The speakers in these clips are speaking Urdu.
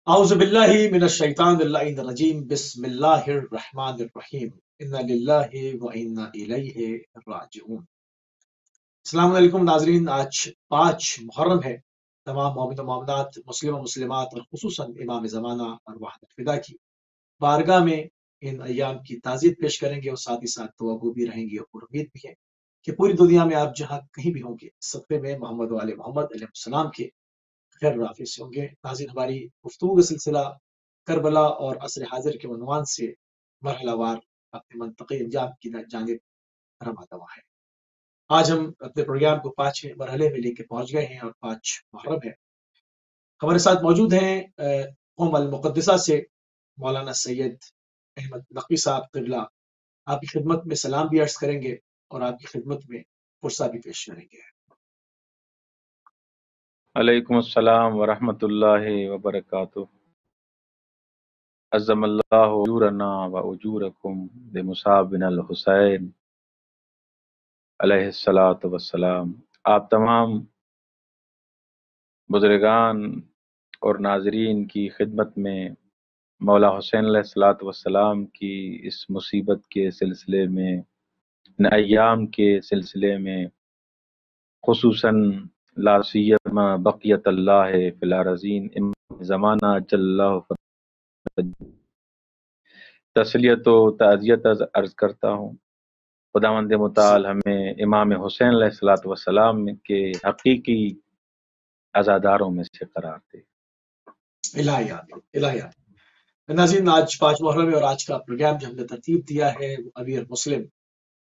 اعوذ باللہ من الشیطان اللعین الرجیم بسم اللہ الرحمن الرحیم انا للہ و انا الیہ راجعون۔ السلام علیکم ناظرین، آج 5 محرم ہے۔ تمام مومن و مومنات، مسلم و مسلمات اور خصوصاً امام زمانہ اور وحدت الفدا کی بارگاہ میں ان ایام کی تعزیت پیش کریں گے، اور ساتھ ہی ساتھ توقع بھی رہیں گی اور امید بھی ہے کہ پوری دنیا میں آپ جہاں کہیں بھی ہوں گے، صدقے میں محمد و آل محمد علیہ السلام کے خیر رافع سے ہوں گے۔ ناظرین، ہماری گفتگو کا سلسلہ کربلا اور عصر حاضر کے عنوان سے مرحلہ وار اپنے منطقی انجام کی جانب رواں دوا ہے۔ آج ہم اپنے پروگرام کو 5ویں مرحلے میں لے کے پہنچ گئے ہیں اور 5 محرم ہے۔ ہمارے ساتھ موجود ہیں قوم المقدسہ سے مولانا سید احمد نقوی صاحب قبلہ، آپ کی خدمت میں سلام بھی عرض کریں گے اور آپ کی خدمت میں فرصہ بھی پیش کریں گے۔ علیکم السلام ورحمۃ اللہ وبرکاتہ۔ عظم اللہ اجورنا و اجورکم بمصاب بن الحسین علیہ الصلاۃ والسلام۔ آپ تمام بزرگان اور ناظرین کی خدمت میں مولا حسین علیہ الصلاۃ والسلام کی اس مصیبت کے سلسلے میں، ان ایام کے سلسلے میں، خصوصاً لا سیما بقیت اللہ فی الارضین امام زمانہ جل اللہ تسلیت و تعزیت عرض کرتا ہوں۔ خداوند متعال ہمیں امام حسین علیہ الصلاۃ والسلام کے حقیقی عزاداروں میں سے قرار دے۔ الہیات ناظرین، آج 5 محرم ہے اور آج کا پروگرام جو ہم نے ترتیب دیا ہے وہ امیر مسلم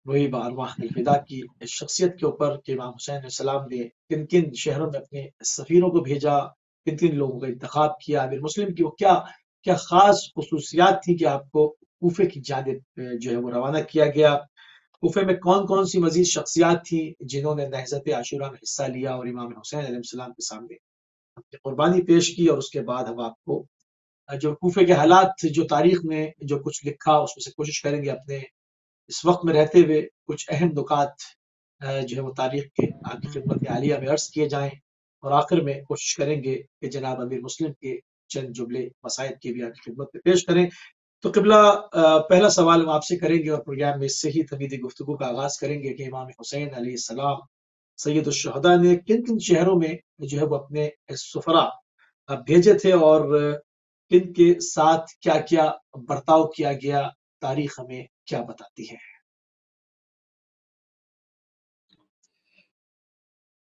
وہی بارواح الفدا کی شخصیت کے اوپر کہ امام حسین علیہ السلام نے کن کن شہروں میں اپنے سفیروں کو بھیجا، کن کن لوگوں کا انتخاب کیا، امیر مسلم کی وہ کیا خاص خصوصیات تھی کہ آپ کو کوفے کی جانب جو ہے وہ روانہ کیا گیا۔ کوفے میں کون کون سی مزید شخصیات تھیں جنہوں نے نہضت عاشورہ میں حصہ لیا اور امام حسین علیہ السلام کے سامنے اپنی قربانی پیش کی۔ اور اس کے بعد ہم آپ کو جو کوفے کے حالات، جو تاریخ میں جو کچھ لکھا، اس میں سے کوشش کریں گے اپنے اس وقت میں رہتے ہوئے کچھ اہم نکات جو ہے وہ تاریخ کے آپ کی خدمت عالیہ میں عرض کیے جائیں، اور آخر میں کوشش کریں گے کہ جناب امیر مسلم کے چند جملے مسائل کی بھی آپ کی خدمت میں پیش کریں۔ تو قبلہ، پہلا سوال ہم آپ سے کریں گے اور پروگرام میں اس سے ہی تمیدی گفتگو کا آغاز کریں گے کہ امام حسین علیہ السلام سید الشہداء نے کن کن شہروں میں جو ہے وہ اپنے سفرا بھیجے تھے، اور کن کے ساتھ کیا کیا برتاؤ کیا گیا، تاریخ ہمیں کیا بتاتی ہے؟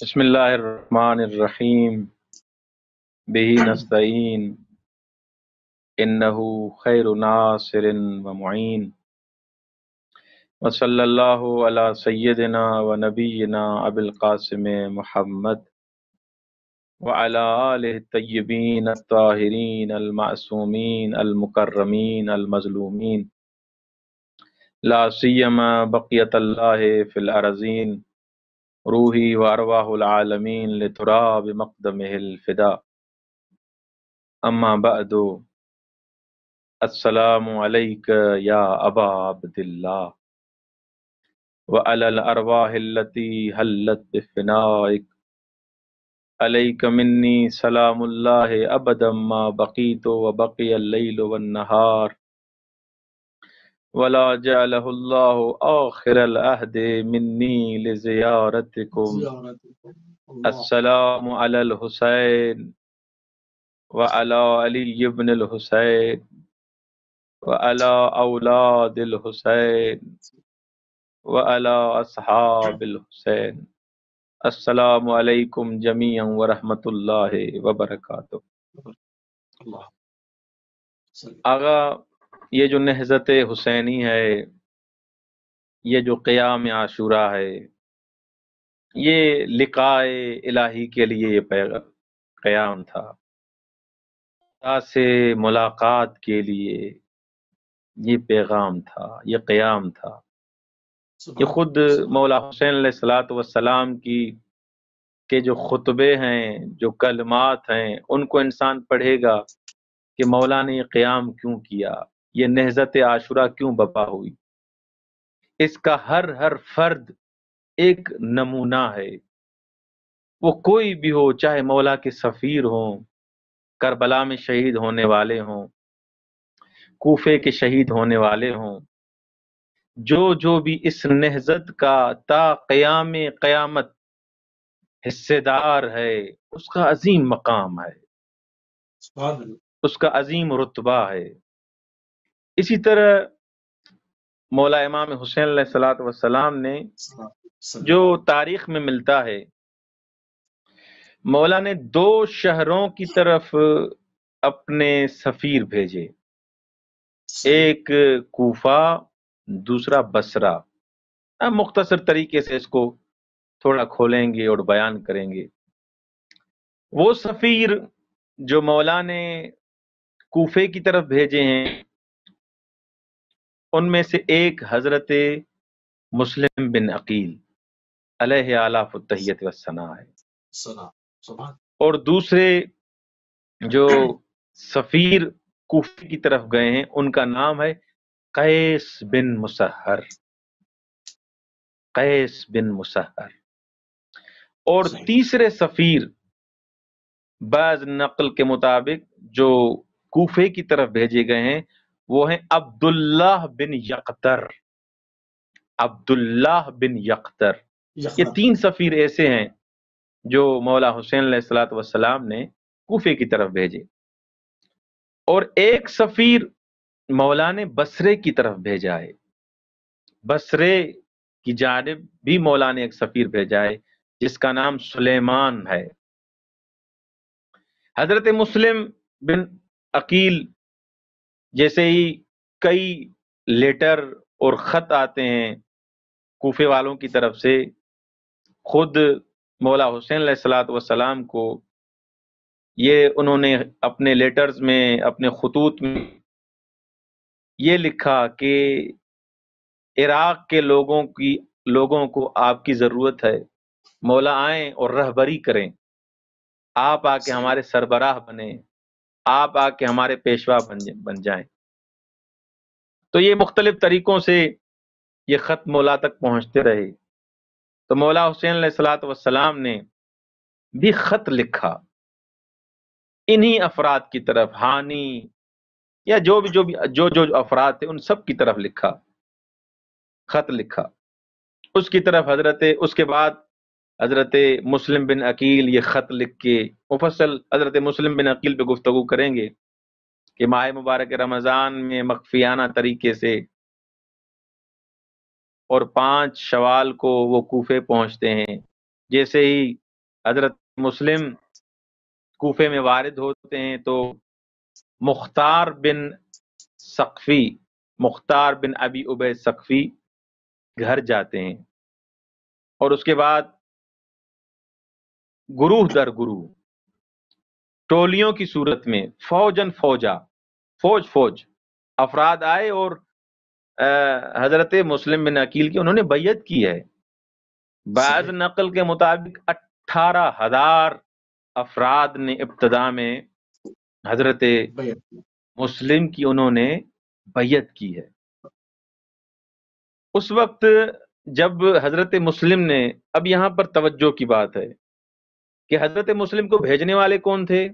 بسم اللہ الرحمن الرحیم، بہ نستعین، انہ خیر ناصر و معین، وصلی اللہ علی سیدنا و نبینا ابی القاسم محمد وعلی آلہ الطیبین الطاہرین المعصومین المکرمین المظلومین، لا سیما بقیت اللہ فی الارضین، روحی و ارواح العالمین لتراب مقدمہ الفدا۔ اما بعد، السلام علیک یا ابا عبداللہ وعلی الارواح التي حلت بفنائک، علیک منی سلام اللہ ابدا ما بقیت وبقی اللیل والنہار، ولا جعلہ اللہ آخر العہد منی لزیارتکم۔ السلام علی الحسین وعلی علی ابن الحسین وعلی اولاد الحسین وعلی اصحاب الحسین۔ السلام علیکم جمیعا ورحمۃ اللہ وبرکاتہ۔ اللہ آغا، یہ جو نہضت حسینی ہے، یہ جو قیام عاشورہ ہے، یہ لقاء الہی کے لیے یہ قیام تھا، خدا سے ملاقات کے لیے یہ پیغام تھا، یہ قیام تھا۔ یہ خود مولا حسین علیہ الصلاۃ والسلام کی کے جو خطبے ہیں، جو کلمات ہیں، ان کو انسان پڑھے گا کہ مولا نے یہ قیام کیوں کیا، یہ نہضت عاشورہ کیوں برپا ہوئی۔ اس کا ہر فرد ایک نمونہ ہے، وہ کوئی بھی ہو، چاہے مولا کے سفیر ہوں، کربلا میں شہید ہونے والے ہوں، کوفے کے شہید ہونے والے ہوں، جو بھی اس نہضت کا تا قیام قیامت حصے دار ہے، اس کا عظیم مقام ہے، سبحان اللہ. اس کا عظیم رتبہ ہے. اسی طرح مولا امام حسین علیہ الصلوۃ والسلام نے جو تاریخ میں ملتا ہے، مولا نے 2 شہروں کی طرف اپنے سفیر بھیجے، ایک کوفہ، دوسرا بصرہ. ہم مختصر طریقے سے اس کو تھوڑا کھولیں گے اور بیان کریں گے. وہ سفیر جو مولا نے کوفے کی طرف بھیجے ہیں، ان میں سے ایک حضرت مسلم بن عقیل علیہ آلاف التحیت والثناء ہے، سبحان. اور دوسرے جو سفیر کوفے کی طرف گئے ہیں ان کا نام ہے قیس بن مسہر. قیس بن مسہر. اور تیسرے سفیر بعض نقل کے مطابق جو کوفے کی طرف بھیجے گئے ہیں وہ ہیں عبداللہ بن یقطر. عبداللہ بن یقطر. یہ 3 سفیر ایسے ہیں جو مولا حسین علیہ الصلوۃ والسلام نے کوفے کی طرف بھیجے. اور ایک سفیر مولا نے بصرے کی طرف بھیجا ہے. بصرے کی جانب بھی مولا نے ایک سفیر بھیجا ہے جس کا نام سلیمان ہے. حضرت مسلم بن عقیل جیسے ہی کئی لیٹر اور خط آتے ہیں کوفے والوں کی طرف سے، خود مولا حسین علیہ الصلوۃ والسلام کو یہ انہوں نے اپنے لیٹرز میں، اپنے خطوط میں یہ لکھا کہ عراق کے لوگوں کو آپ کی ضرورت ہے، مولا آئیں اور رہبری کریں، آپ آ کے ہمارے سربراہ بنیں، آپ آ کے ہمارے پیشوا بن جائیں. تو یہ مختلف طریقوں سے یہ خط مولا تک پہنچتے رہے. تو مولا حسین علیہ الصلوۃ والسلام نے بھی خط لکھا انہی افراد کی طرف، ہانی یا جو افراد تھے ان سب کی طرف لکھا، خط لکھا. اس کے بعد حضرت مسلم بن عقیل یہ خط لکھ کے، مفصل حضرت مسلم بن عقیل پہ گفتگو کریں گے کہ ماہ مبارک رمضان میں مخفیانہ طریقے سے اور 5 شوال کو وہ کوفے پہنچتے ہیں. جیسے ہی حضرت مسلم کوفے میں وارد ہوتے ہیں تو مختار بن ابی عبید ثقفی گھر جاتے ہیں، اور اس کے بعد گروہ در گروہ ٹولیوں کی صورت میں فوج افراد آئے اور حضرت مسلم بن عقیل کی انہوں نے بیعت کی ہے. بعض نقل کے مطابق 18,000 افراد نے ابتدا میں حضرت مسلم کی انہوں نے بیعت کی ہے. اس وقت جب حضرت مسلم نے، اب یہاں پر توجہ کی بات ہے کہ حضرت مسلم کو بھیجنے والے کون تھے؟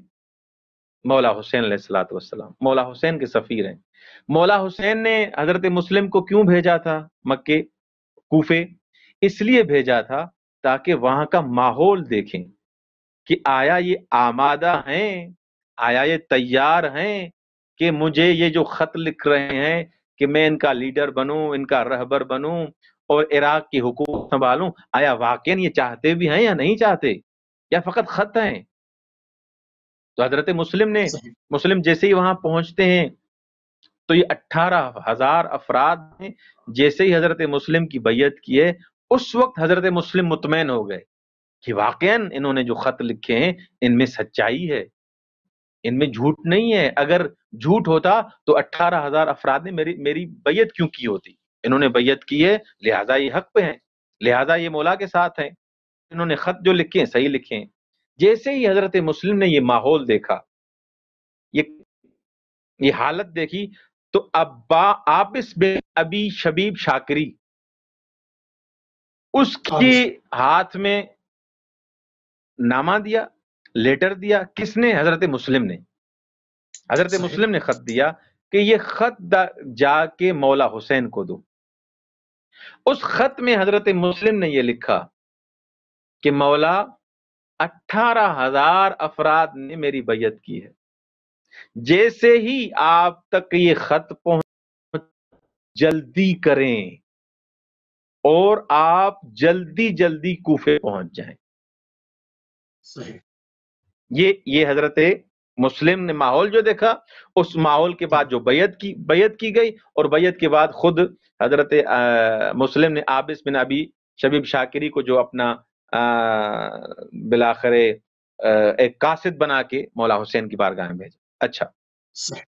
مولا حسین علیہ الصلوۃ والسلام، مولا حسین کے سفیر ہیں. مولا حسین نے حضرت مسلم کو کیوں بھیجا تھا مکے کوفے؟ اس لیے بھیجا تھا تاکہ وہاں کا ماحول دیکھیں کہ آیا یہ آمادہ ہیں، آیا یہ تیار ہیں کہ مجھے یہ جو خط لکھ رہے ہیں کہ میں ان کا لیڈر بنوں، ان کا رہبر بنوں اور عراق کی حکومت سنبھالوں، آیا واقعی یہ چاہتے بھی ہیں یا نہیں چاہتے، یا فقط خط ہیں؟ تو حضرت مسلم جیسے ہی وہاں پہنچتے ہیں تو یہ 18,000 افراد ہیں. جیسے ہی حضرت مسلم کی بیعت کی ہے اس وقت حضرت مسلم مطمئن ہو گئے کہ واقعاً انہوں نے جو خط لکھے ہیں ان میں سچائی ہے، ان میں جھوٹ نہیں ہے. اگر جھوٹ ہوتا تو 18,000 افراد نے میری بیعت کیوں کی ہوتی؟ انہوں نے بیعت کی ہے لہٰذا یہ حق پہ ہیں، لہٰذا یہ مولا کے ساتھ ہیں، انہوں نے خط جو لکھے ہیں صحیح لکھے ہیں. جیسے ہی حضرت مسلم نے یہ ماحول دیکھا، یہ حالت دیکھی، تو عابس بن ابی شبیب شاکری اس کے ہاتھ میں نامہ دیا، لیٹر دیا. کس نے؟ حضرت مسلم نے. حضرت صحیح مسلم نے خط دیا کہ یہ خط جا کے مولا حسین کو دو. اس خط میں حضرت مسلم نے یہ لکھا کہ مولا 18,000 افراد نے میری بیعت کی ہے. جیسے ہی آپ تک یہ خط پہنچ جلدی کریں اور آپ جلدی جلدی کوفے پہنچ جائیں. صحیح یہ حضرت مسلم نے ماحول جو دیکھا، اس ماحول کے بعد جو بیعت کی گئی، اور بیعت کے بعد خود حضرت مسلم نے عابس بن ابی شبیب شاکری کو جو اپنا بالآخر ایک قاصد بنا کے مولا حسین کی بارگاہ میں بھیجا. اچھا، صحیح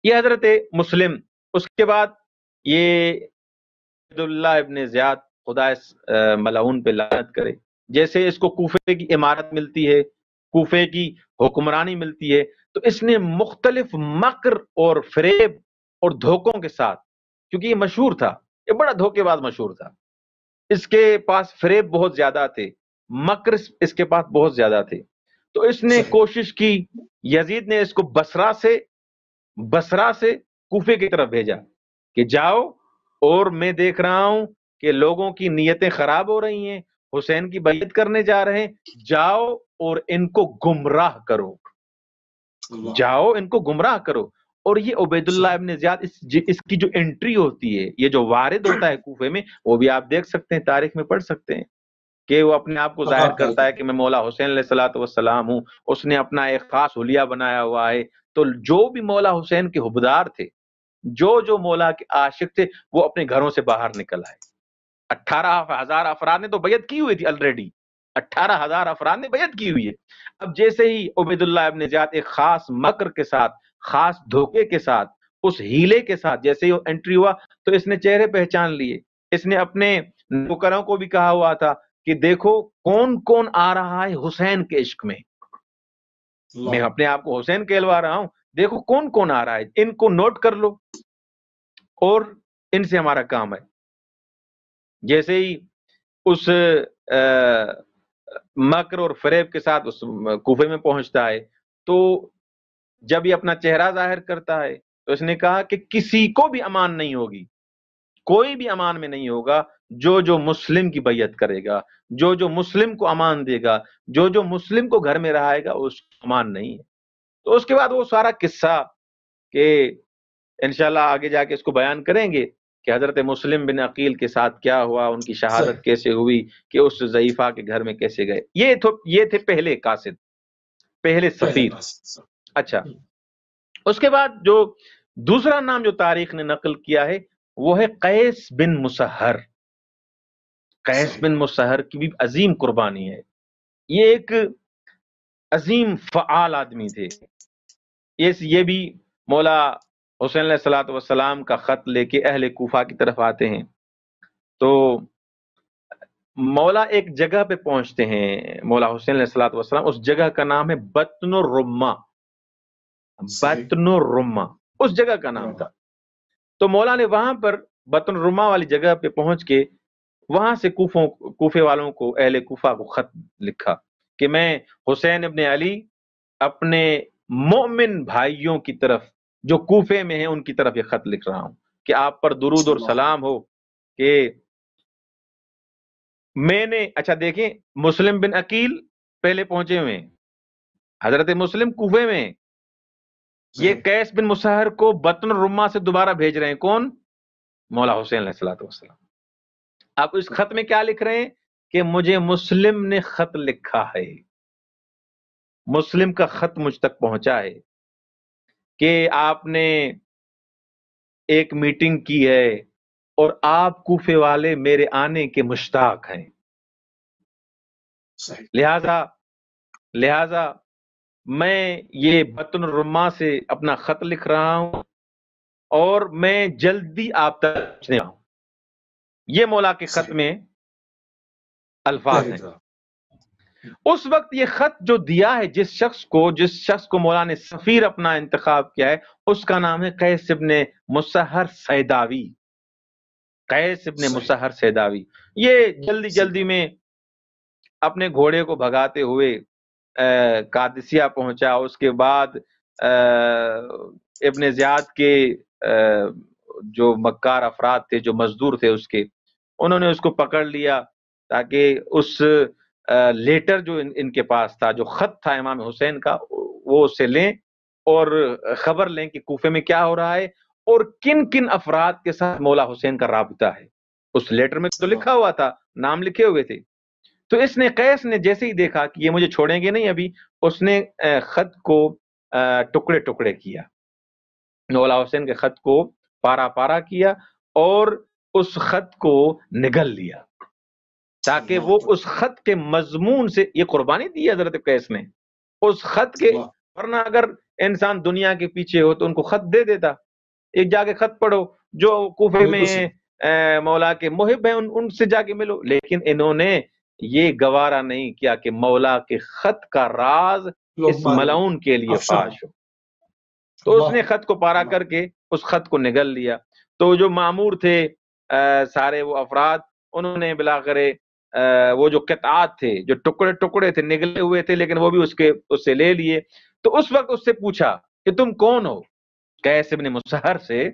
یہ حضرت مسلم. اس کے بعد یہ عبداللہ ابن زیاد، خدا اس ملعون پہ لعنت کرے، جیسے اس کو کوفے کی امارت ملتی ہے، کوفے کی حکمرانی ملتی ہے، تو اس نے مختلف مکر اور فریب اور دھوکوں کے ساتھ، کیونکہ یہ مشہور تھا، یہ بڑا دھوکے باز مشہور تھا، اس کے پاس فریب بہت زیادہ تھے، مکر اس کے پاس بہت زیادہ تھے. تو اس نے صحیح کوشش کی، یزید نے اس کو بصرہ سے کوفے کی طرف بھیجا کہ جاؤ، اور میں دیکھ رہا ہوں کہ لوگوں کی نیتیں خراب ہو رہی ہیں، حسین کی بیعت کرنے جا رہے ہیں، جاؤ اور ان کو گمراہ کرو، اللہ جاؤ ان کو گمراہ کرو. اور یہ عبید اللہ صحیح ابن زیاد اس کی جو انٹری ہوتی ہے، یہ جو وارد ہوتا ہے کوفے میں، وہ بھی آپ دیکھ سکتے ہیں، تاریخ میں پڑھ سکتے ہیں کہ وہ اپنے آپ کو ظاہر مقام کرتا ہے ڈالتے کہ میں مولا حسین علیہ الصلوۃ والسلام ہوں. اس نے اپنا ایک خاص حلیہ بنایا ہوا ہے. تو جو بھی مولا حسین کے حبدار تھے، جو مولا کے عاشق تھے، وہ اپنے گھروں سے باہر نکل آئے. 18,000 افراد نے تو بیعت کی ہوئی تھی آلریڈی، 18,000 افراد نے بیعت کی ہوئی ہے. اب جیسے ہی عبید اللہ ابن زیاد ایک خاص مکر کے ساتھ، خاص دھوکے کے ساتھ، اس ہیلے کے ساتھ جیسے ہی وہ انٹری ہوا، تو اس نے چہرے پہچان لیے. اس نے اپنے نوکروں کو بھی کہا ہوا تھا کہ دیکھو کون کون آ رہا ہے حسین کے عشق میں، میں اللہ اپنے آپ کو حسین کہلوا رہا ہوں، دیکھو کون کون آ رہا ہے، ان کو نوٹ کر لو اور ان سے ہمارا کام ہے. جیسے ہی اس مکر اور فریب کے ساتھ اس کوفے میں پہنچتا ہے، تو جب یہ اپنا چہرہ ظاہر کرتا ہے تو اس نے کہا کہ کسی کو بھی امان نہیں ہوگی، کوئی بھی امان میں نہیں ہوگا جو مسلم کی بیعت کرے گا، جو مسلم کو امان دے گا، جو مسلم کو گھر میں رہائے گا، اس کو امان نہیں ہے. تو اس کے بعد وہ سارا قصہ کہ انشاءاللہ آگے جا کے اس کو بیان کریں گے کہ حضرت مسلم بن عقیل کے ساتھ کیا ہوا، ان کی صحیح شہادت کیسے ہوئی، کہ اس ضعیفہ کے گھر میں کیسے گئے. یہ تھے پہلے قاصد، پہلے پہلے سفیر. پاس اچھا، اس کے بعد جو دوسرا نام جو تاریخ نے نقل کیا ہے وہ ہے قیس بن مسہر. قیس صحیح بن مسہر کی بھی عظیم قربانی ہے. یہ ایک عظیم فعال آدمی تھے. یہ بھی مولا حسین علیہ الصلوۃ والسلام کا خط لے کے اہل کوفہ کی طرف آتے ہیں. تو مولا ایک جگہ پہ پہنچتے ہیں، مولا حسین علیہ الصلوۃ والسلام، اس جگہ کا نام ہے بطن الرما. صحیح بطن الرما اس جگہ کا نام تھا. تو مولا نے وہاں پر بطن الرما والی جگہ پہ پہنچ کے وہاں سے کوفے والوں کو، اہل کوفہ کو خط لکھا کہ میں حسین ابن علی اپنے مومن بھائیوں کی طرف جو کوفے میں ہیں ان کی طرف یہ خط لکھ رہا ہوں کہ آپ پر درود اور اللہ سلام ہو کہ میں نے. اچھا دیکھیں، مسلم بن عقیل پہلے پہنچے ہوئے ہیں، حضرت مسلم کوفے میں، یہ صحیح قیس بن مسہر کو بطن الرما سے دوبارہ بھیج رہے ہیں. کون؟ مولا حسین علیہ الصلوۃ والسلام. آپ اس خط میں کیا لکھ رہے ہیں کہ مجھے مسلم نے خط لکھا ہے، مسلم کا خط مجھ تک پہنچا ہے کہ آپ نے ایک میٹنگ کی ہے اور آپ کوفے والے میرے آنے کے مشتاق ہیں، صحیح لہذا میں یہ بطن الرما سے اپنا خط لکھ رہا ہوں اور میں جلدی آپ تک پہنچنے والا ہوں. یہ مولا کے خط صحیح میں الفاظ ہیں. اس وقت یہ خط جو دیا ہے جس شخص کو مولا نے سفیر اپنا انتخاب کیا ہے، اس کا نام ہے قیس ابن مسہر سیداوی. قیس ابن صحیح مسہر سیداوی. یہ جلدی میں اپنے گھوڑے کو بھگاتے ہوئے قادسیہ پہنچا. اس کے بعد ابن زیاد کے جو مکار افراد تھے، جو مزدور تھے اس کے، انہوں نے اس کو پکڑ لیا تاکہ اس لیٹر جو ان کے پاس تھا، جو خط تھا امام حسین کا، وہ اسے لیں اور خبر لیں کہ کوفے میں کیا ہو رہا ہے اور کن کن افراد کے ساتھ مولا حسین کا رابطہ ہے۔ اس لیٹر میں تو لکھا ہوا تھا، نام لکھے ہوئے تھے۔ تو اس نے قیس نے جیسے ہی دیکھا کہ یہ مجھے چھوڑیں گے نہیں ابھی، اس نے خط کو ٹکڑے ٹکڑے کیا، مولا حسین کے خط کو پارا پارا کیا اور اس خط کو نگل لیا تاکہ وہ اس خط کے مضمون سے، یہ قربانی دی حضرت قیس نے اس خط کے، ورنہ اگر انسان دنیا کے پیچھے ہو تو ان کو خط دے دیتا، ایک جا کے خط پڑھو، جو کوفے میں مولا کے محب ہیں ان سے جا کے ملو، لیکن انہوں نے یہ گوارا نہیں کیا کہ مولا کے خط کا راز اس ملعون کے لیے فاش ہو۔ تو اس نے خط کو پارا کر کے اس خط کو نگل لیا۔ تو جو مامور تھے سارے وہ افراد، انہوں نے بلاخر وہ جو قطعات تھے، جو ٹکڑے ٹکڑے تھے، نگلے ہوئے تھے، لیکن وہ بھی اس سے لے لیے۔ تو اس وقت اس سے پوچھا کہ تم کون ہو؟ قیس ابن مسہر سے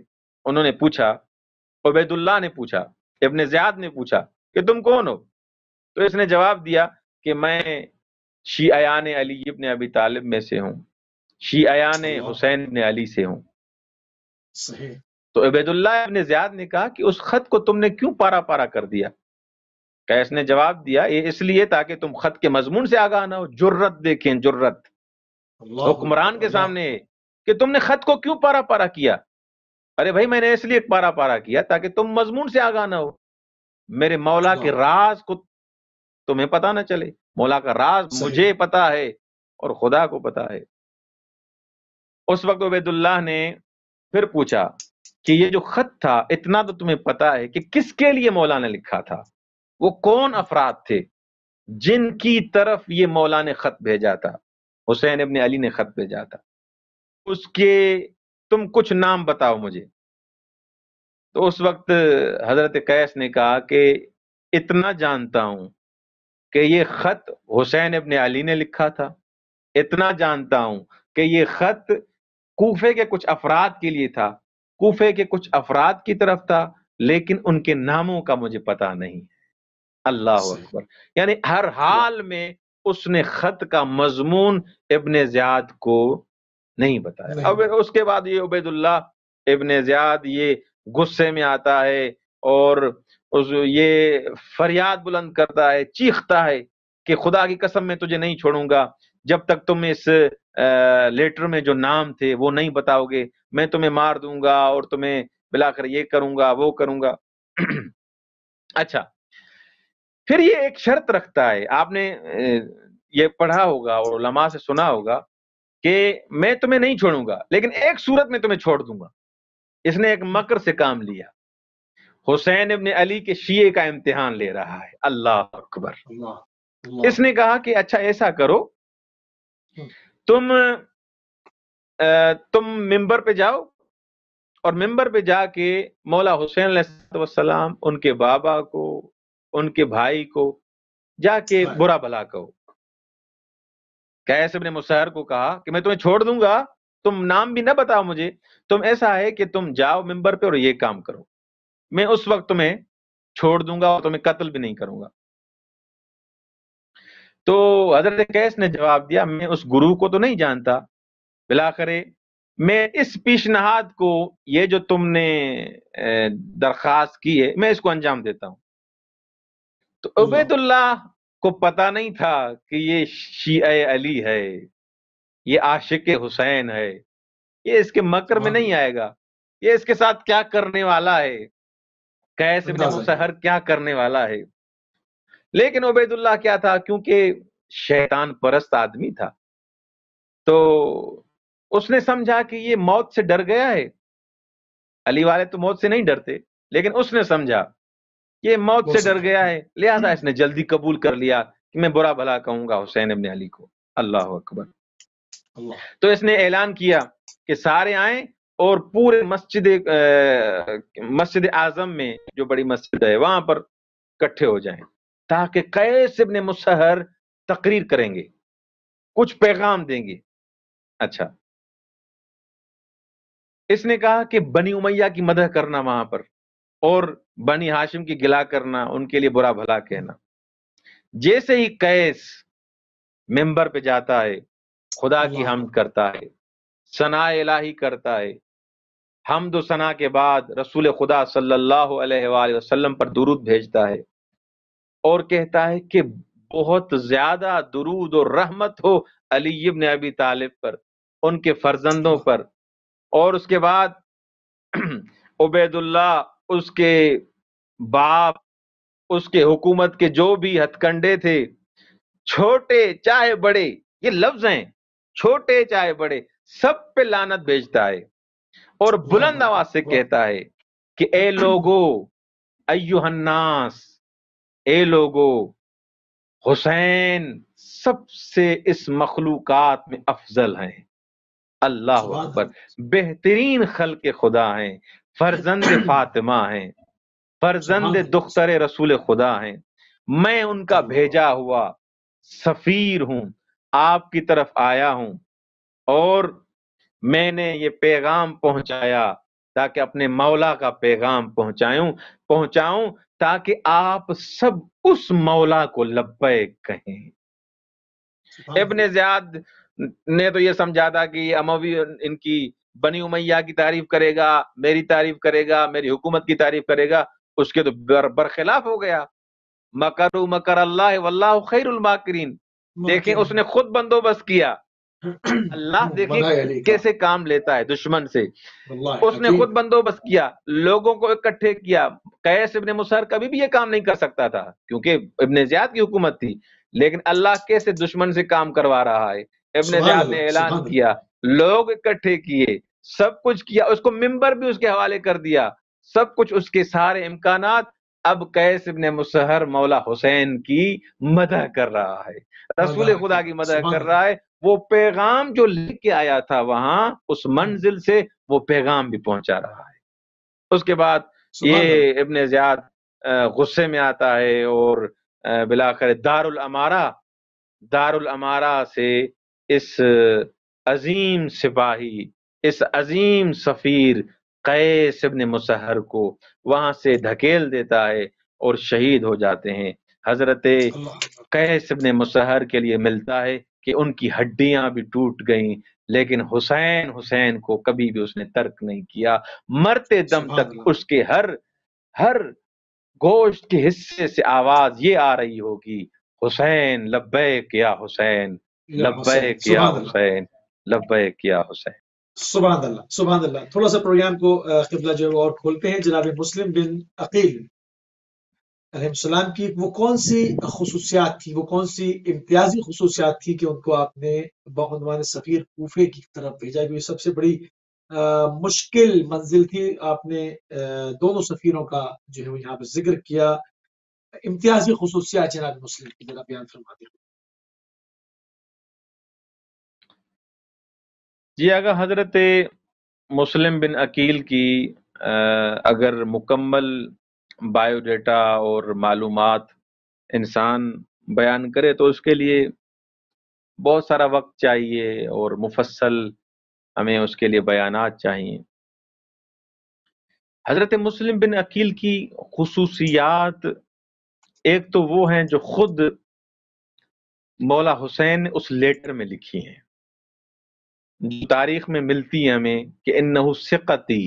انہوں نے پوچھا، عبید اللہ نے پوچھا، ابن زیاد نے پوچھا کہ تم کون ہو؟ تو اس نے جواب دیا کہ میں شیعیان علی ابن ابی طالب میں سے ہوں، شیعیان حسین ابن علی سے ہوں۔ صحیح۔ تو عبید اللہ ابن زیاد نے کہا کہ اس خط کو تم نے کیوں پارا پارا کر دیا؟ قیس نے جواب دیا، یہ اس لیے تاکہ تم خط کے مضمون سے آگاہ نہ ہو۔ جرت دیکھیں، جرت حکمران کے سامنے کہ تم نے خط کو کیوں پارا پارا کیا؟ ارے بھائی میں نے اس لیے پارا پارا کیا تاکہ تم مضمون سے آگاہ نہ ہو، میرے مولا کے راز کو تمہیں پتہ نہ چلے۔ مولا کا راز مجھے پتا ہے اور خدا کو پتا ہے۔ اس وقت عبید اللہ نے پھر پوچھا کہ یہ جو خط تھا، اتنا تو تمہیں پتا ہے کہ کس کے لیے مولا نے لکھا تھا؟ وہ کون افراد تھے جن کی طرف یہ مولا نے خط بھیجا تھا، حسین ابن علی نے خط بھیجا تھا؟ اس کے تم کچھ نام بتاؤ مجھے۔ تو اس وقت حضرت قیس نے کہا کہ اتنا جانتا ہوں کہ یہ خط حسین ابن علی نے لکھا تھا، اتنا جانتا ہوں کہ یہ خط کوفے کے کچھ افراد کے لیے تھا، کوفے کے کچھ افراد کی طرف تھا، لیکن ان کے ناموں کا مجھے پتا نہیں۔ اللہ اکبر! یعنی ہر حال میں اس نے خط کا مضمون ابن زیاد کو نہیں بتایا۔ اب اس کے بعد یہ عبید اللہ ابن زیاد یہ غصے میں آتا ہے اور یہ فریاد بلند کرتا ہے، چیختا ہے کہ خدا کی قسم میں تجھے نہیں چھوڑوں گا جب تک تم اس لیٹر میں جو نام تھے وہ نہیں بتاؤ گے، میں تمہیں مار دوں گا اور تمہیں بلاخر یہ کروں گا وہ کروں گا۔ اچھا، پھر یہ ایک شرط رکھتا ہے، آپ نے یہ پڑھا ہوگا اور علماء سے سنا ہوگا کہ میں تمہیں نہیں چھوڑوں گا لیکن ایک صورت میں تمہیں چھوڑ دوں گا۔ اس نے ایک مکر سے کام لیا، حسین ابن علی کے شیعے کا امتحان لے رہا ہے۔ اللہ اکبر! اس نے کہا کہ اچھا ایسا کرو، تم ممبر پہ جاؤ اور ممبر پہ جا کے مولا حسین علیہ السلام، ان کے بابا کو، ان کے بھائی کو جا کے برا بھلا کہو۔ قیس ابن مسہر کو کہا کہ میں تمہیں چھوڑ دوں گا، تم نام بھی نہ بتاؤ مجھے، تم ایسا ہے کہ تم جاؤ ممبر پہ اور یہ کام کرو، میں اس وقت تمہیں چھوڑ دوں گا اور تمہیں قتل بھی نہیں کروں گا۔ تو حضرت قیس نے جواب دیا، میں اس گروہ کو تو نہیں جانتا، بلاخر میں اس پیشنہاد کو، یہ جو تم نے درخواست کی ہے، میں اس کو انجام دیتا ہوں۔ تو عبید اللہ کو پتا نہیں تھا کہ یہ شیعہ علی ہے، یہ عاشق حسین ہے، یہ اس کے مکر میں نہیں آئے گا، یہ اس کے ساتھ کیا کرنے والا ہے، قیس ابن مسہر کیا کرنے والا ہے۔ لیکن عبید اللہ کیا تھا، کیونکہ شیطان پرست آدمی تھا، تو اس نے سمجھا کہ یہ موت سے ڈر گیا ہے۔ علی والے تو موت سے نہیں ڈرتے، لیکن اس نے سمجھا یہ موت سے ڈر گیا ہے، لہذا اس نے جلدی قبول کر لیا کہ میں برا بھلا کہوں گا حسین ابن علی کو۔ اللہ اکبر! تو اس نے اعلان کیا کہ سارے آئیں اور پورے مسجد اعظم میں، جو بڑی مسجد ہے، وہاں پر اکٹھے ہو جائیں تاکہ قیس ابن مسہر تقریر کریں گے، کچھ پیغام دیں گے۔ اچھا، اس نے کہا کہ بنی امیہ کی مدح کرنا وہاں پر اور بنی ہاشم کی گلا کرنا، ان کے لیے برا بھلا کہنا. جیسے ہی قیس ممبر پہ جاتا ہے، خدا کی حمد کرتا ہے، ثناء الہی کرتا ہے، حمد و ثنا کے بعد رسول خدا صلی اللہ علیہ وآلہ وسلم پر درود بھیجتا ہے اور کہتا ہے کہ بہت زیادہ درود اور رحمت ہو علی ابن ابی طالب پر، ان کے فرزندوں پر. اور اس کے بعد عبید اللہ، اس کے باپ، اس کے حکومت کے جو بھی ہتھ کنڈے تھے، چھوٹے چاہے بڑے، یہ لفظ ہیں، چھوٹے چاہے بڑے، سب پہ لعنت بھیجتا ہے اور بلند آواز سے کہتا ہے کہ اے لوگو، ایھا الناس، اے لوگو، حسین سب سے اس مخلوقات میں افضل ہیں. اللہ اکبر، بہترین خلق خدا ہیں، فرزند فاطمہ ہیں، فرزند دختر رسول خدا ہیں، میں ان کا بھیجا ہوا سفیر ہوں، آپ کی طرف آیا ہوں اور میں نے یہ پیغام پہنچایا تاکہ اپنے مولا کا پیغام پہنچاؤں تاکہ آپ سب اس مولا کو لبیک کہیں. ابن زیاد نے تو یہ سمجھا تھا کہ یہ اموی ان کی بنی امیہ کی تعریف کرے گا، میری تعریف کرے گا، میری حکومت کی تعریف کرے گا. اس کے تو برخلاف ہو گیا. مکروا مکر اللہ واللہ خیر الماکرین. دیکھیں اس نے خود بندوبست کیا. اللہ دیکھیں کیسے کام لیتا ہے دشمن سے. اس نے خود بندوبست کیا، لوگوں کو اکٹھے کیا. قیس ابن مسہر کبھی بھی یہ کام نہیں کر سکتا تھا کیونکہ ابن زیاد کی حکومت تھی، لیکن اللہ کیسے دشمن سے کام کروا رہا ہے. ابن زیاد نے اعلان کیا، لوگ اکٹھے کیے، سب کچھ کیا، اس کو ممبر بھی اس کے حوالے کر دیا، سب کچھ، اس کے سارے امکانات. اب قیس ابن مسہر مولا حسین کی مدح کر رہا ہے، رسول خدا کی مدح کر رہا ہے. وہ پیغام جو لے کے آیا تھا وہاں اس منزل سے، وہ پیغام بھی پہنچا رہا ہے. اس کے بعد یہ ابن زیاد غصے میں آتا ہے اور بلاخر دار الامارہ سے اس عظیم سپاہی، اس عظیم سفیر قیس ابن مسہر کو وہاں سے دھکیل دیتا ہے اور شہید ہو جاتے ہیں. حضرت قیس ابن مسہر کے لیے ملتا ہے کہ ان کی ہڈیاں بھی ٹوٹ گئیں، لیکن حسین کو کبھی بھی اس نے ترک نہیں کیا. مرتے دم تک اس کے ہر گوشت کے حصے سے آواز یہ آ رہی ہوگی، حسین لبیک یا حسین، لبیک یا حسین، لبیک یا حسین. سبحان اللہ، سبحان اللہ. تھوڑا سا پروگرام کو قبلہ جو اور کھولتے ہیں. جناب مسلم بن عقیل علیہ السلام کی وہ کون سی خصوصیات تھی، وہ کون سی امتیازی خصوصیات تھی کہ ان کو آپ نے بعنوان سفیر کوفے کی طرف بھیجا؟ کہ سب سے بڑی مشکل منزل تھی. آپ نے دونوں سفیروں کا جو ہے وہ یہاں پہ ذکر کیا. امتیازی خصوصیات جناب مسلم کی ذرا بیان فرما دیں. جی، اگر حضرت مسلم بن عقیل کی اگر مکمل بایو ڈیٹا اور معلومات انسان بیان کرے تو اس کے لیے بہت سارا وقت چاہیے اور مفصل ہمیں اس کے لیے بیانات چاہیے. حضرت مسلم بن عقیل کی خصوصیات ایک تو وہ ہیں جو خود مولا حسین نے اس لیٹر میں لکھی ہیں، جو تاریخ میں ملتی ہے ہمیں کہ انہو ثقتی،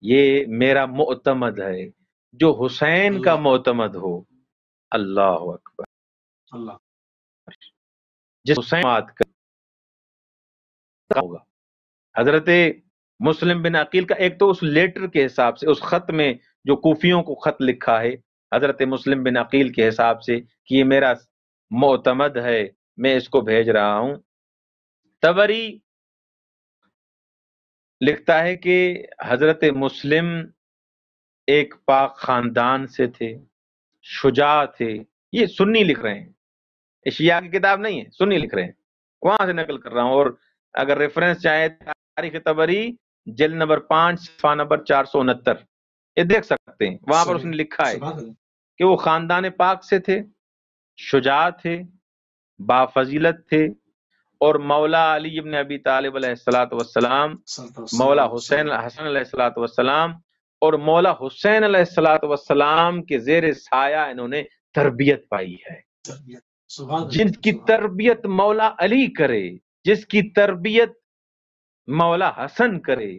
یہ میرا معتمد ہے. جو حسین کا معتمد ہو، اللہ اکبر، اللہ، جس حسین بات کا ہوگا. حضرت مسلم بن عقیل کا ایک تو اس لیٹر کے حساب سے، اس خط میں جو کوفیوں کو خط لکھا ہے حضرت مسلم بن عقیل کے حساب سے کہ یہ میرا معتمد ہے، میں اس کو بھیج رہا ہوں. طبری لکھتا ہے کہ حضرت مسلم ایک پاک خاندان سے تھے، شجاع تھے. یہ سنی لکھ رہے ہیں، شیعہ کی کتاب نہیں ہے، سنی لکھ رہے ہیں، وہاں سے نقل کر رہا ہوں. اور اگر ریفرنس چاہے تاریخ طبری جلد نمبر 5 صفحہ نمبر 469 یہ دیکھ سکتے ہیں. وہاں پر اس نے لکھا ہے کہ وہ خاندان پاک سے تھے، شجاع تھے، بافضیلت تھے اور مولا علی ابن ابی طالب علیہ الصلوۃ والسلام، مولا حسین حسن علیہ الصلوۃ والسلام اور مولا حسین علیہ الصلوۃ والسلام کے زیر سایہ انہوں نے تربیت پائی ہے۔ جن کی تربیت مولا علی کرے، جس کی تربیت مولا حسن کرے،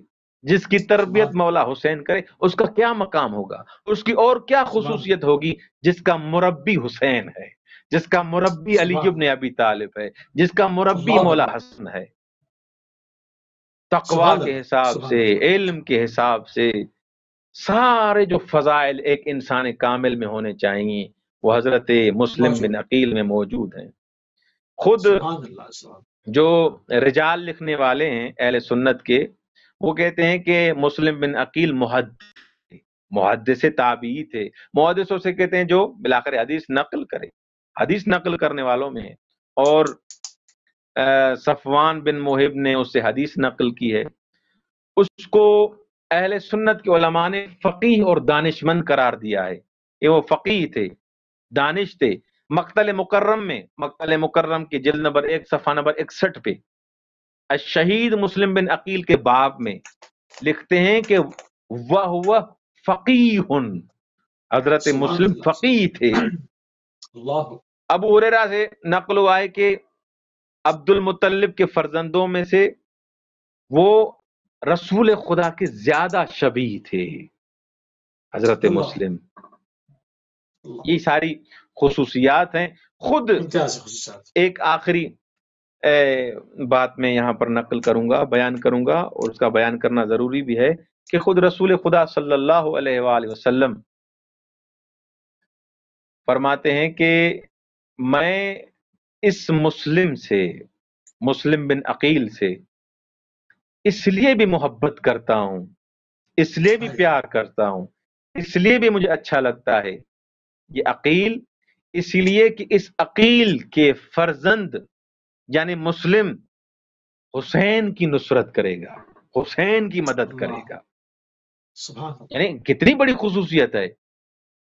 جس کی تربیت مولا حسین کرے، اس کا کیا مقام ہوگا، اس کی اور کیا خصوصیت ہوگی جس کا مربی حسین ہے، جس کا مربی علی ابن ابی طالب ہے، جس کا مربی مولا حسن ہے۔ تقوی کے حساب سے، علم کے حساب سے، سارے جو فضائل ایک انسان کامل میں ہونے چاہیے وہ حضرت مسلم بن عقیل میں موجود ہیں۔ خود جو رجال لکھنے والے ہیں اہل سنت کے، وہ کہتے ہیں کہ مسلم بن عقیل محدث تابعی تھے۔ محدثوں سے کہتے ہیں جو بالآخر حدیث نقل کرے، حدیث نقل کرنے والوں میں ہے، اور صفوان بن موہب نے اس سے حدیث نقل کی ہے۔ اس کو اہل سنت کے علماء نے فقیہ اور دانشمند قرار دیا ہے۔ یہ وہ فقیہ تھے، دانش تھے۔ مقتل مکرم کی جلد نمبر 1 صفحہ نمبر 61 پہ الشہید مسلم بن عقیل کے باب میں لکھتے ہیں کہ وَهُوَ فَقِیہٌ، حضرت مسلم فقیہ تھے۔ ابو ہریرہ سے نقل ہوا ہے کہ عبد المطلب کے فرزندوں میں سے وہ رسول خدا کے زیادہ شبیہ تھے حضرت مسلم۔ یہ ساری خصوصیات ہیں۔ خود ایک آخری بات میں یہاں پر نقل کروں گا، بیان کروں گا، اور اس کا بیان کرنا ضروری بھی ہے کہ خود رسول خدا صلی اللہ علیہ وآلہ وسلم فرماتے ہیں کہ میں اس مسلم سے، مسلم بن عقیل سے اس لیے بھی محبت کرتا ہوں، اس لیے بھی پیار کرتا ہوں، اس لیے بھی مجھے اچھا لگتا ہے یہ عقیل، اس لیے کہ اس عقیل کے فرزند یعنی مسلم حسین کی نصرت کرے گا، حسین کی مدد کرے گا۔ یعنی کتنی بڑی خصوصیت ہے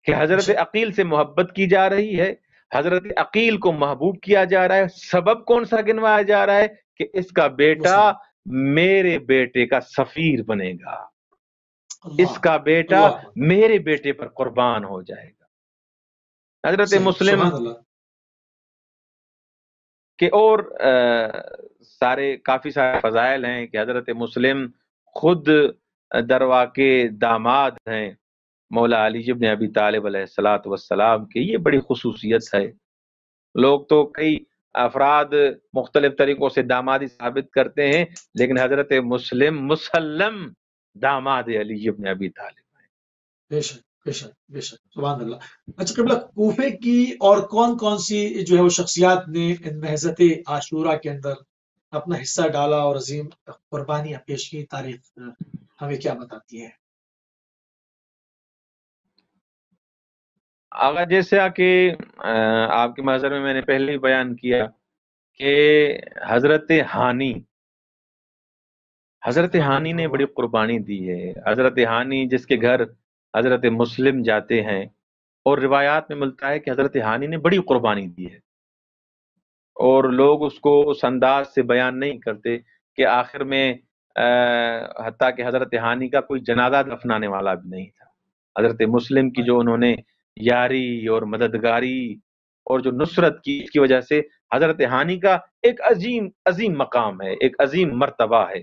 کہ حضرت عقیل سے محبت کی جا رہی ہے، حضرت عقیل کو محبوب کیا جا رہا ہے۔ سبب کون سا گنوایا جا رہا ہے کہ اس کا بیٹا میرے بیٹے کا سفیر بنے گا، اس کا بیٹا میرے بیٹے پر قربان ہو جائے گا۔ حضرت مسلم کے اور کافی سارے فضائل ہیں کہ حضرت مسلم خود درواقع داماد ہیں مولا علی ابن ابی طالب علیہ الصلوۃ والسلام کے۔ یہ بڑی خصوصیت ہے۔ لوگ تو کئی افراد مختلف طریقوں سے دامادی ثابت کرتے ہیں، لیکن حضرت مسلم مسلم داماد علی ابن ابی طالب ہیں۔ بے شک بے شک بے شک، سبحان اللہ۔ اچھا قبلہ، کوفے کی اور کون کون سی جو ہے وہ شخصیات نے نہضت عاشورہ کے اندر اپنا حصہ ڈالا اور عظیم قربانیاں پیش کی، تاریخ ہمیں کیا بتاتی ہے؟ آگا جیسا کہ آپ کے محضر میں نے پہلے ہی بیان کیا کہ حضرت ہانی نے بڑی قربانی دی ہے۔ حضرت ہانی جس کے گھر حضرت مسلم جاتے ہیں، اور روایات میں ملتا ہے کہ حضرت ہانی نے بڑی قربانی دی ہے، اور لوگ اس کو اس انداز سے بیان نہیں کرتے کہ آخر میں حتیٰ کہ حضرت ہانی کا کوئی جنازہ دفنانے والا بھی نہیں تھا۔ حضرت مسلم کی جو انہوں نے یاری اور مددگاری اور جو نصرت کی، اس کی وجہ سے حضرت ہانی کا ایک عظیم مقام ہے، ایک عظیم مرتبہ ہے۔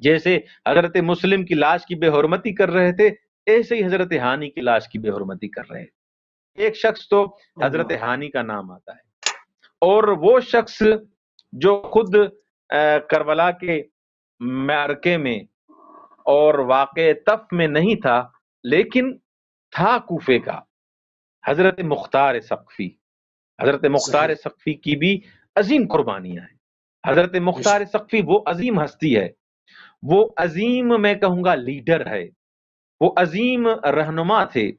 جیسے حضرت مسلم کی لاش کی بے حرمتی کر رہے تھے، ایسے ہی حضرت ہانی کی لاش کی بے حرمتی کر رہے تھے۔ ایک شخص تو حضرت ہانی کا نام آتا ہے، اور وہ شخص جو خود کربلا کے معرکے میں اور واقع طف میں نہیں تھا، لیکن تھا کوفے کا، حضرت مختار ثقفی۔ حضرت مختار ثقفی کی بھی عظیم قربانیاں ہیں۔ حضرت مختار ثقفی وہ عظیم ہستی ہے، وہ عظیم میں کہوں گا لیڈر ہے، وہ عظیم رہنما تھے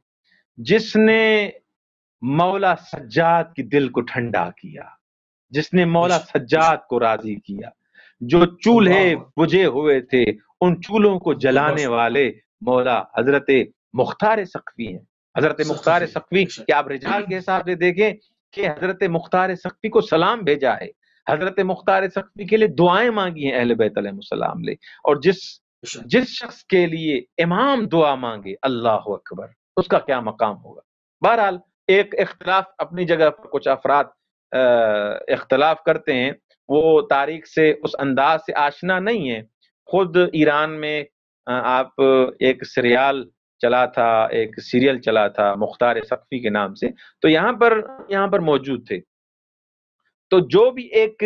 جس نے مولا سجاد کی دل کو ٹھنڈا کیا، جس نے مولا سجاد کو راضی کیا۔ جو چولہے بجھے ہوئے تھے ان چولہوں کو جلانے والے مولا حضرت مختار ثقفی ہیں۔ حضرت مختار ثقفی کہ آپ رجال کے حساب سے دیکھیں کہ حضرت مختار ثقفی کو سلام بھیجا ہے، حضرت مختار سقفی کے لیے دعائیں مانگی ہیں اہل بیت علیہ السلام نے، اور جس شخص کے لیے امام دعا مانگے اللہ اکبر، اس کا کیا مقام ہوگا۔ بہرحال ایک اختلاف اپنی جگہ پر کچھ افراد اختلاف کرتے ہیں، وہ تاریخ سے اس انداز سے آشنا نہیں ہے۔ خود ایران میں آپ ایک سیریل چلا تھا مختار سقفی کے نام سے، تو یہاں پر موجود تھے۔ تو جو بھی ایک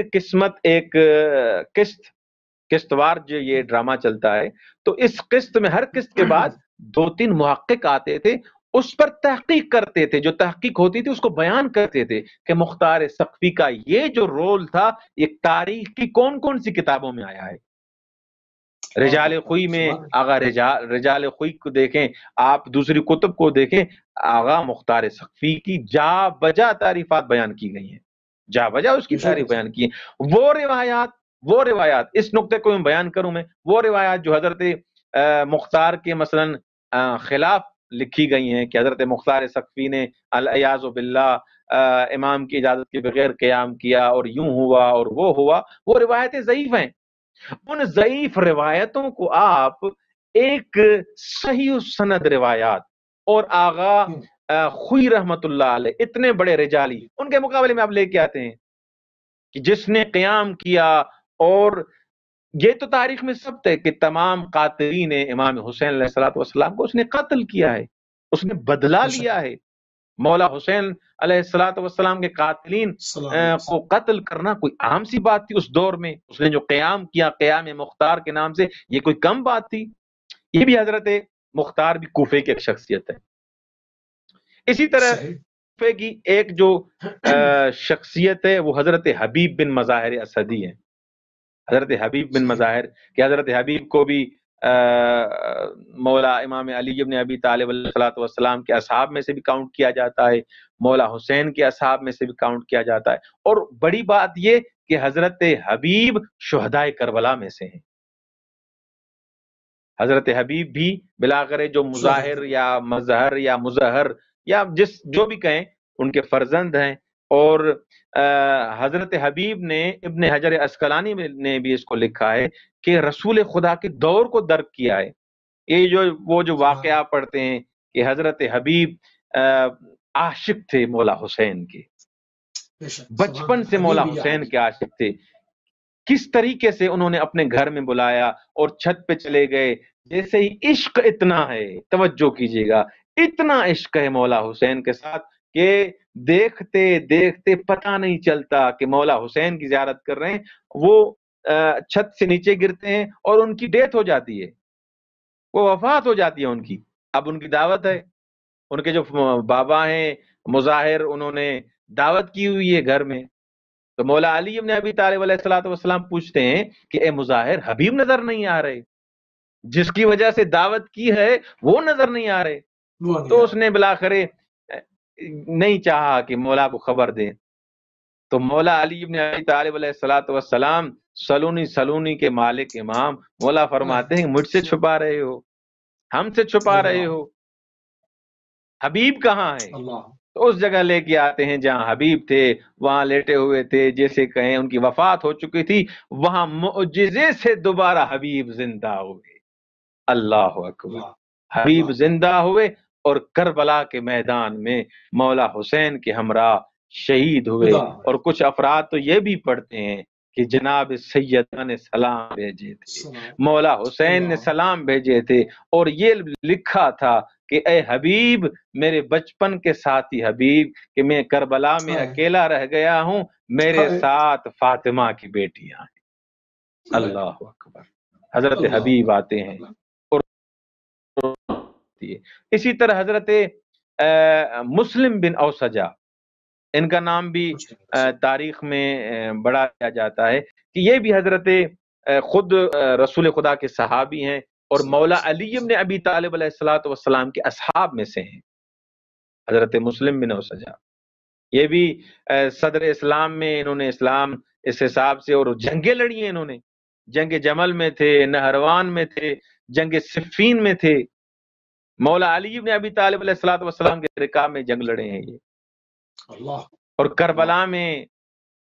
قسطوار جو یہ ڈرامہ چلتا ہے، تو اس قسط میں ہر قسط کے بعد 2-3 محقق آتے تھے، اس پر تحقیق کرتے تھے، جو تحقیق ہوتی تھی اس کو بیان کرتے تھے کہ مختار سقفی کا یہ جو رول تھا، یہ تاریخ کی کون کون سی کتابوں میں آیا ہے۔ رجال خوئی میں آغا رجال خوئی کو دیکھیں، آپ دوسری کتب کو دیکھیں، آغا مختار سقفی کی جا بجا تعریفات بیان کی گئی ہیں، جا بجا اس کی تعریف بیان کی ہیں۔ وہ روایات اس نقطے کو میں بیان کروں، میں وہ روایات جو حضرت مختار کے مثلا خلاف لکھی گئی ہیں کہ حضرت مختار سقفی نے العیاذ باللہ امام کی اجازت کے بغیر قیام کیا اور یوں ہوا اور وہ ہوا، وہ روایتیں ضعیف ہیں۔ ان ضعیف روایتوں کو آپ ایک صحیح سند روایات اور آغا خوئی رحمت اللہ علیہ اتنے بڑے رجالی ان کے مقابلے میں آپ لے کے آتے ہیں کہ جس نے قیام کیا، اور یہ تو تاریخ میں ثبت ہے کہ تمام قاتلین امام حسین علیہ السلام کو اس نے قتل کیا ہے، اس نے بدلہ لیا ہے۔ مولا حسین علیہ السلام کے قاتلین کو قتل کرنا کوئی عام سی بات تھی اس دور میں، اس نے جو قیام کیا قیام مختار کے نام سے، یہ کوئی کم بات تھی۔ یہ بھی حضرت مختار بھی کوفے کی ایک شخصیت ہے۔ اسی طرح کوفے کی ایک جو شخصیت ہے وہ حضرت حبیب بن مظاہر اسدی ہے۔ حضرت حبیب بن مظاہر کہ حضرت حبیب کو بھی مولا امام علی بن ابی طالب علیہ السلام کے اصحاب میں سے بھی کاؤنٹ کیا جاتا ہے، مولا حسین کے اصحاب میں سے بھی کاؤنٹ کیا جاتا ہے، اور بڑی بات یہ کہ حضرت حبیب شہدائے کربلا میں سے ہیں۔ حضرت حبیب بھی بلاخر جو مظاہر یا مظہر یا مظہر یا جو بھی کہیں ان کے فرزند ہیں، اور حضرت حبیب نے ابن حجر عسقلانی نے بھی اس کو لکھا ہے کہ رسول خدا کے دور کو درک کیا ہے۔ یہ وہ جو واقعہ پڑھتے ہیں کہ حضرت حبیب عاشق تھے مولا حسین کے، بچپن سے مولا حسین کے عاشق تھے، کس طریقے سے انہوں نے اپنے گھر میں بلایا اور چھت پہ چلے گئے، جیسے ہی عشق اتنا ہے، توجہ کیجئے گا، اتنا عشق ہے مولا حسین کے ساتھ کہ دیکھتے دیکھتے پتہ نہیں چلتا کہ مولا حسین کی زیارت کر رہے ہیں، وہ چھت سے نیچے گرتے ہیں اور ان کی ڈیتھ ہو جاتی ہے، وہ وفات ہو جاتی ہے ان کی۔ اب ان کی دعوت ہے، ان کے جو بابا ہیں مظاہر، انہوں نے دعوت کی ہوئی ہے گھر میں، تو مولا علی بن ابی طالب علیہ السلام پوچھتے ہیں کہ اے مظاہر، حبیب نظر نہیں آ رہے، جس کی وجہ سے دعوت کی ہے وہ نظر نہیں آ رہے۔ تو اس نے بلاخر نہیں چاہا کہ مولا کو خبر دے، تو مولا علی بن ابی طالب علیہ السلام سلونی کے مالک امام مولا فرماتے ہیں مجھ سے چھپا رہے ہو، ہم سے چھپا رہے ہو، حبیب کہاں ہے؟ تو اس جگہ لے کے آتے ہیں جہاں حبیب تھے، وہاں لیٹے ہوئے تھے، جیسے کہیں ان کی وفات ہو چکی تھی، وہاں معجزے سے دوبارہ حبیب زندہ ہوئے۔ اللہ اکبر، حبیب زندہ ہوئے اور کربلا کے میدان میں مولا حسین کے ہمراہ شہید ہوئے۔ اور کچھ افراد تو یہ بھی پڑھتے ہیں کہ جناب سیدنا نے سلام بھیجے تھے، مولا حسین نے سلام بھیجے تھے، اور یہ لکھا تھا کہ اے حبیب، میرے بچپن کے ساتھی حبیب، کہ میں کربلا میں اکیلا رہ گیا ہوں، میرے ساتھ فاطمہ کی بیٹیاں ہیں۔ اللہ اکبر، حضرت حبیب آتے ہیں۔ اسی طرح حضرت مسلم بن اوسجہ، ان کا نام بھی تاریخ میں بڑا کیا جاتا ہے کہ یہ بھی حضرت خود رسول خدا کے صحابی ہیں اور مولا علی بن ابی طالب علیہ السلام کے اصحاب میں سے ہیں۔ حضرت مسلم بن اوسجہ یہ بھی صدر اسلام میں انہوں نے اسلام اس حساب سے، اور جنگیں لڑی ہیں انہوں نے، جنگ جمل میں تھے، نہروان میں تھے، جنگ صفین میں تھے، مولا علی بن ابی طالب علیہ السلام کے رکاب میں جنگ لڑے ہیں یہ۔ اور کربلا میں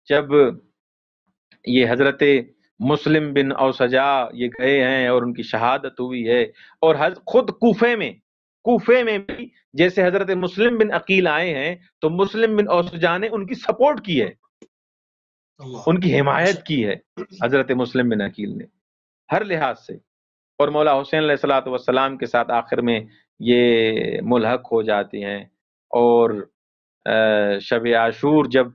جب یہ حضرت مسلم بن اوسجا یہ گئے ہیں اور ان کی شہادت ہوئی ہے، اور خود کوفے میں بھی جیسے حضرت مسلم بن عقیل آئے ہیں تو مسلم بن اوسجا نے ان کی سپورٹ کی ہے، ان کی حمایت کی ہے حضرت مسلم بن عقیل نے ہر لحاظ سے، اور مولا حسین علیہ الصلوۃ والسلام کے ساتھ آخر میں یہ ملحق ہو جاتے ہیں۔ اور شب عاشور جب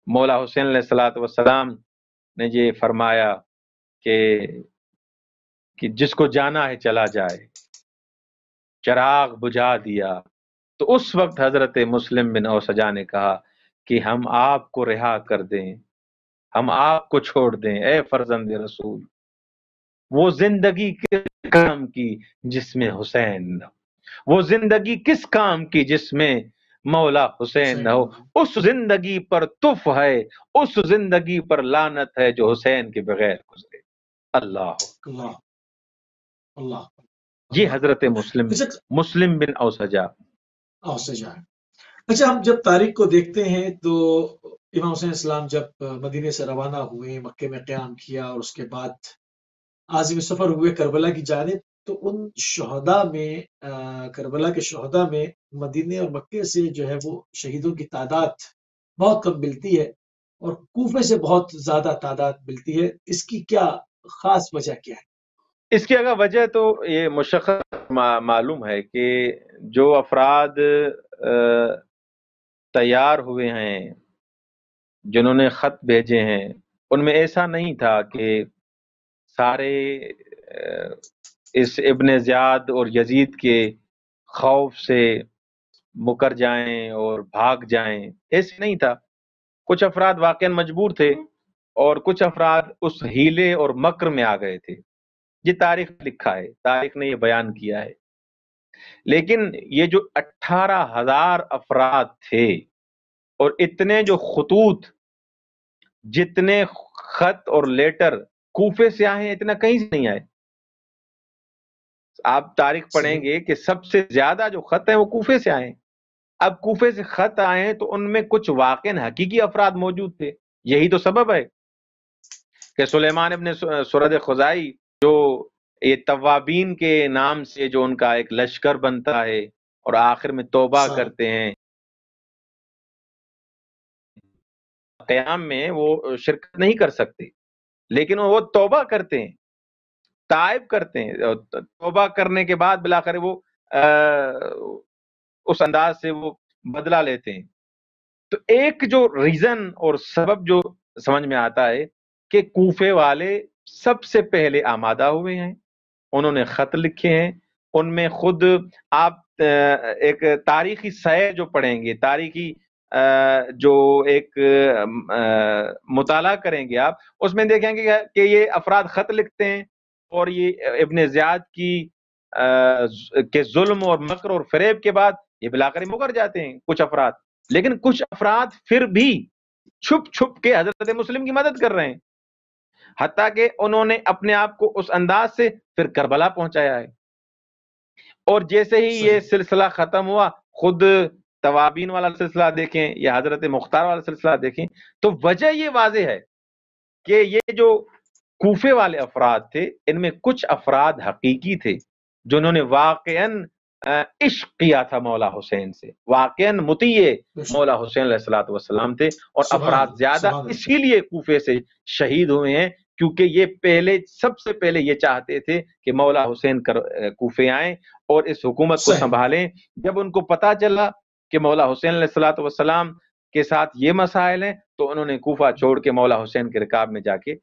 مولا حسین علیہ الصلوۃ والسلام نے یہ فرمایا کہ جس کو جانا ہے چلا جائے، چراغ بجھا دیا، تو اس وقت حضرت مسلم بن اوسجا نے کہا کہ ہم آپ کو رہا کر دیں، ہم آپ کو چھوڑ دیں اے فرزند رسول، وہ زندگی کس کام کی جس میں حسین نہ ہو، وہ زندگی کس کام کی جس میں مولا حسین نہ ہو، اس زندگی پر تف ہے، اس زندگی پر لعنت ہے جو حسین کے بغیر گزرے۔ اللہ اللہ یہ حضرت مسلم بن اوسجا۔ اچھا، ہم جب تاریخ کو دیکھتے ہیں تو امام حسین السلام جب مدینے سے روانہ ہوئے، مکے میں قیام کیا اور اس کے بعد عازم سفر ہوئے کربلا کی جانب، تو ان شہداء میں کربلا کے شہداء میں مدینے اور مکے سے جو ہے وہ شہیدوں کی تعداد بہت کم ملتی ہے اور کوفے سے بہت زیادہ تعداد ملتی ہے، اس کی کیا خاص وجہ کیا ہے؟ اس کی اگر وجہ تو یہ مشخص معلوم ہے کہ جو افراد تیار ہوئے ہیں، جنہوں نے خط بھیجے ہیں، ان میں ایسا نہیں تھا کہ سارے اس ابن زیاد اور یزید کے خوف سے مکر جائیں اور بھاگ جائیں، ایسے نہیں تھا۔ کچھ افراد واقعا مجبور تھے اور کچھ افراد اس ہیلے اور مکر میں آ گئے تھے۔ یہ تاریخ لکھا ہے، تاریخ نے یہ بیان کیا ہے۔ لیکن یہ جو 18,000 افراد تھے اور اتنے جو خطوط، جتنے خط اور لیٹر کوفے سے آئے ہیں، اتنا کہیں سے نہیں آئے۔ آپ تاریخ پڑھیں گے کہ سب سے زیادہ جو خط ہیں وہ کوفے سے آئے ہیں۔ اب کوفے سے خط آئے ہیں تو ان میں کچھ واقعاً حقیقی افراد موجود تھے، یہی تو سبب ہے کہ سلیمان ابن سرد خزائی جو یہ توابین کے نام سے جو ان کا ایک لشکر بنتا ہے اور آخر میں توبہ کرتے ہیں، قیام میں وہ شرکت نہیں کر سکتے، لیکن وہ توبہ کرتے ہیں، تائب کرتے ہیں، توبہ کرنے کے بعد بلاخر وہ اس انداز سے وہ بدلہ لیتے ہیں۔ تو ایک جو ریزن اور سبب جو سمجھ میں آتا ہے کہ کوفے والے سب سے پہلے آمادہ ہوئے ہیں، انہوں نے خط لکھے ہیں، ان میں خود آپ ایک تاریخی سیر جو پڑھیں گے، تاریخی جو ایک مطالعہ کریں گے آپ، اس میں دیکھیں گے کہ یہ افراد خط لکھتے ہیں اور یہ ابن زیاد کے ظلم اور مکر اور فریب کے بعد یہ بلاخر مکر جاتے ہیں کچھ افراد، لیکن کچھ افراد پھر بھی چھپ چھپ کے حضرت مسلم کی مدد کر رہے ہیں، حتیٰ کہ انہوں نے اپنے آپ کو اس انداز سے پھر کربلا پہنچایا ہے۔ اور جیسے ہی یہ سلسلہ ختم ہوا، خود توابین والا سلسلہ دیکھیں یا حضرت مختار والا سلسلہ دیکھیں، تو وجہ یہ واضح ہے کہ یہ جو کوفے والے افراد تھے، ان میں کچھ افراد حقیقی تھے جنہوں نے واقعاً عشق کیا تھا مولا حسین سے، واقعاً مطیع مولا حسین علیہ الصلوۃ والسلام تھے، اور افراد زیادہ اسی لیے کوفے سے شہید ہوئے ہیں کیونکہ یہ سب سے پہلے یہ چاہتے تھے کہ مولا حسین کوفے آئیں اور اس حکومت کو سنبھالیں۔ جب ان کو پتا چلا کہ مولا حسین علیہ الصلوۃ والسلام کے ساتھ یہ مسائل ہیں تو انہوں نے کوفہ چھوڑ کے مولا حسین کے رکاب میں جا کے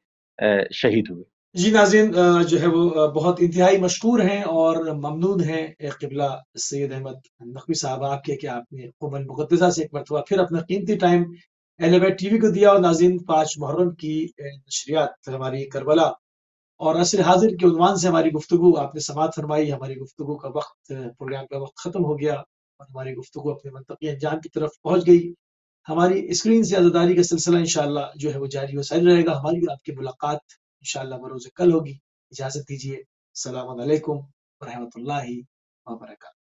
شہید ہوئے۔ جی ناظرین، جو ہے وہ بہت انتہائی مشکور ہیں اور ممنون ہیں قبلہ سید احمد نقوی صاحب آپ کے کہ آپ نے قم المقدسہ سے ایک مرتبہ پھر اپنا قیمتی ٹائم اہل بیت ٹی وی کو دیا۔ اور ناظرین، 5 محرم کی نشریات ہماری کربلا اور عصر حاضر کے عنوان سے ہماری گفتگو آپ نے سماعت فرمائی۔ ہماری گفتگو کا وقت، پروگرام کا وقت ختم ہو گیا اور ہماری گفتگو اپنے منطقی انجام کی طرف پہنچ گئی۔ ہماری اسکرین سے عزاداری کا سلسلہ انشاءاللہ جو ہے وہ جاری و ساری رہے گا۔ ہماری آپ کی ملاقات انشاءاللہ بروز کل ہوگی۔ اجازت دیجیے، السلام علیکم ورحمۃ اللہ وبرکاتہ۔